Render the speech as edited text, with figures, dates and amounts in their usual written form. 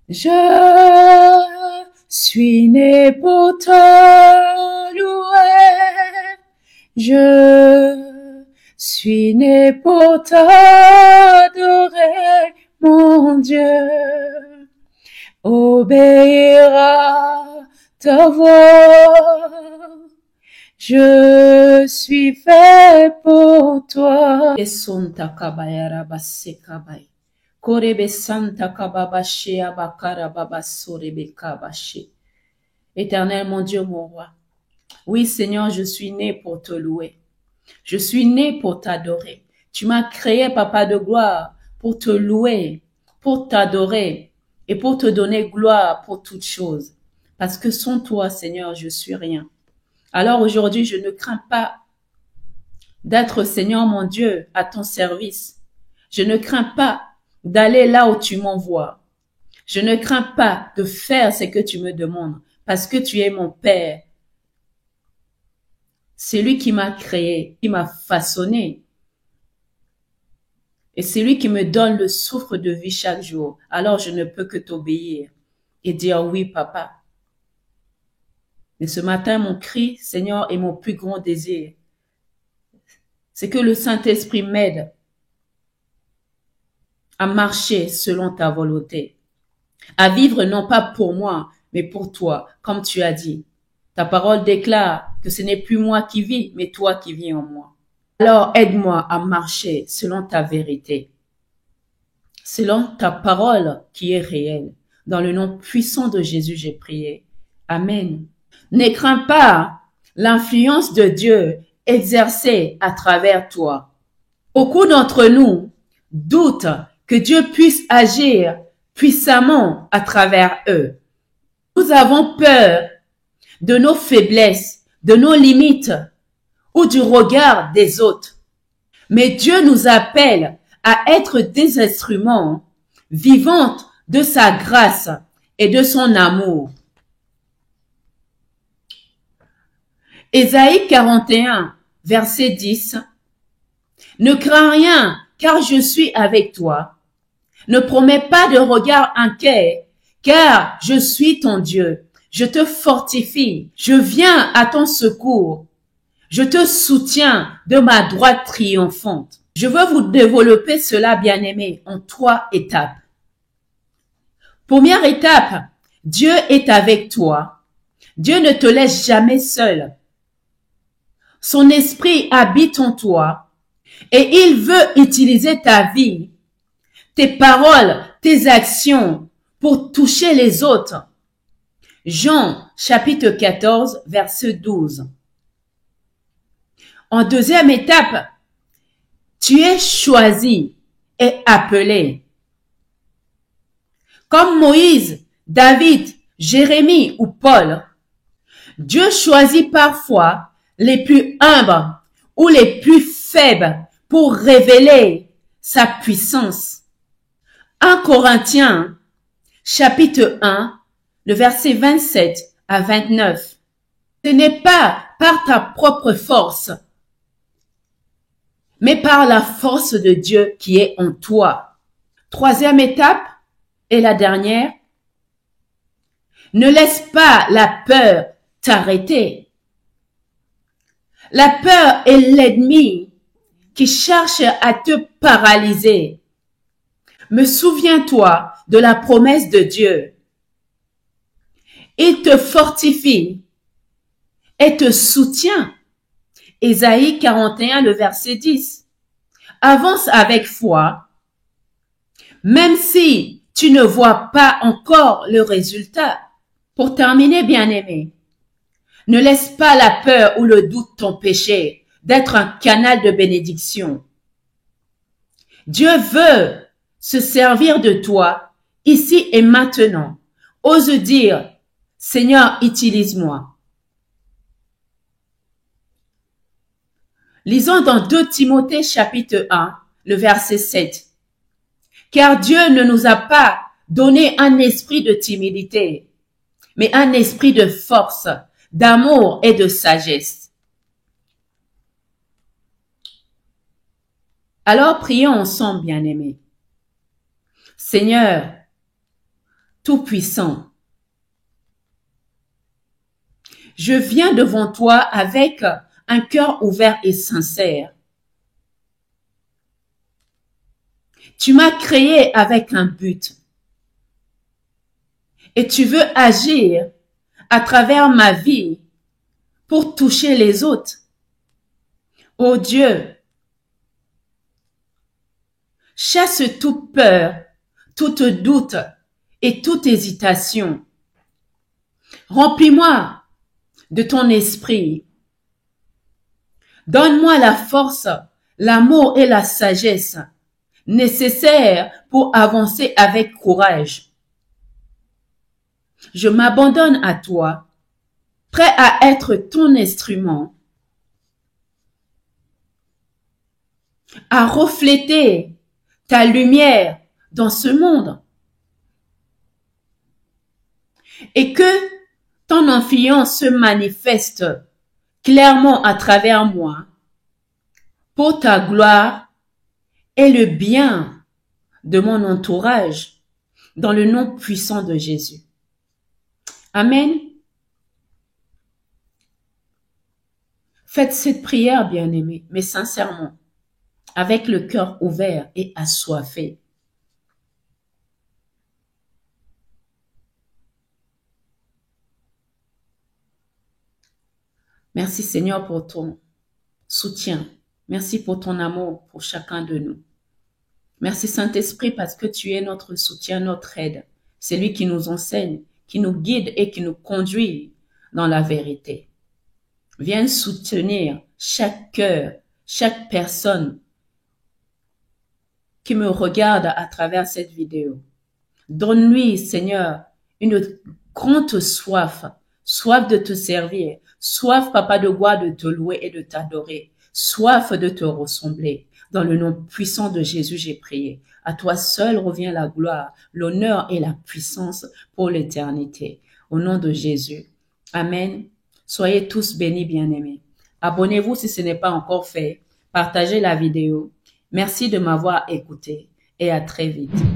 Je suis né pour te louer. Je suis né pour t'adorer, mon Dieu. Obéir à ta voix. Je suis fait pour toi. Santa kabayara basekabay. Korebe santa kababashi abakara babasorebe kabashi. Éternel, mon Dieu, mon roi. Oui, Seigneur, je suis né pour te louer. Je suis né pour t'adorer. Tu m'as créé, Papa de gloire, pour te louer, pour t'adorer et pour te donner gloire pour toutes choses. Parce que sans toi, Seigneur, je suis rien. Alors aujourd'hui, je ne crains pas d'être, Seigneur mon Dieu, à ton service. Je ne crains pas d'aller là où tu m'envoies. Je ne crains pas de faire ce que tu me demandes parce que tu es mon Père. C'est lui qui m'a créé, qui m'a façonné. Et c'est lui qui me donne le souffle de vie chaque jour. Alors je ne peux que t'obéir et dire oui, papa. Mais ce matin, mon cri, Seigneur, est mon plus grand désir. C'est que le Saint-Esprit m'aide à marcher selon ta volonté, à vivre non pas pour moi, mais pour toi, comme tu as dit. Ta parole déclare que ce n'est plus moi qui vis, mais toi qui vis en moi. Alors aide-moi à marcher selon ta vérité, selon ta parole qui est réelle. Dans le nom puissant de Jésus, j'ai prié. Amen. Ne crains pas l'influence de Dieu exercée à travers toi. Beaucoup d'entre nous doutent que Dieu puisse agir puissamment à travers eux. Nous avons peur de nos faiblesses, de nos limites ou du regard des autres. Mais Dieu nous appelle à être des instruments vivants de sa grâce et de son amour. Ésaïe 41, verset 10. Ne crains rien, car je suis avec toi. Ne promets pas de regard inquiet, car je suis ton Dieu. Je te fortifie. Je viens à ton secours. Je te soutiens de ma droite triomphante. Je veux vous développer cela, bien-aimé, en 3 étapes. Première étape, Dieu est avec toi. Dieu ne te laisse jamais seul. Son esprit habite en toi et il veut utiliser ta vie, tes paroles, tes actions pour toucher les autres. Jean chapitre 14, verset 12. En deuxième étape, tu es choisi et appelé. Comme Moïse, David, Jérémie ou Paul, Dieu choisit parfois les plus humbles ou les plus faibles pour révéler sa puissance. 1 Corinthiens, chapitre 1, le verset 27 à 29. Ce n'est pas par ta propre force, mais par la force de Dieu qui est en toi. Troisième étape et la dernière. Ne laisse pas la peur t'arrêter. La peur est l'ennemi qui cherche à te paralyser. Me souviens-toi de la promesse de Dieu. Il te fortifie et te soutient. Ésaïe 41, le verset 10. Avance avec foi, même si tu ne vois pas encore le résultat. Pour terminer, bien-aimé, ne laisse pas la peur ou le doute t'empêcher d'être un canal de bénédiction. Dieu veut se servir de toi ici et maintenant. Ose dire, Seigneur, utilise-moi. Lisons dans 2 Timothée chapitre 1, le verset 7. Car Dieu ne nous a pas donné un esprit de timidité, mais un esprit de force, d'amour et de sagesse. Alors prions ensemble, bien-aimés. Seigneur, Tout-Puissant, je viens devant toi avec un cœur ouvert et sincère. Tu m'as créé avec un but et tu veux agir à travers ma vie pour toucher les autres. Oh Dieu, chasse toute peur, toute doute et toute hésitation. Remplis-moi de ton esprit. Donne-moi la force, l'amour et la sagesse nécessaires pour avancer avec courage. Je m'abandonne à toi, prêt à être ton instrument, à refléter ta lumière dans ce monde. Et que ton influence se manifeste clairement à travers moi pour ta gloire et le bien de mon entourage dans le nom puissant de Jésus. Amen. Faites cette prière, bien-aimés, mais sincèrement, avec le cœur ouvert et assoiffé. Merci Seigneur pour ton soutien. Merci pour ton amour pour chacun de nous. Merci Saint-Esprit parce que tu es notre soutien, notre aide. C'est lui qui nous enseigne, qui nous guide et qui nous conduit dans la vérité. Viens soutenir chaque cœur, chaque personne qui me regarde à travers cette vidéo. Donne-lui, Seigneur, une grande soif, soif de te servir, soif, Papa de gloire, de te louer et de t'adorer, soif de te ressembler. Dans le nom puissant de Jésus, j'ai prié. À toi seul revient la gloire, l'honneur et la puissance pour l'éternité. Au nom de Jésus. Amen. Soyez tous bénis, bien-aimés. Abonnez-vous si ce n'est pas encore fait. Partagez la vidéo. Merci de m'avoir écouté et à très vite.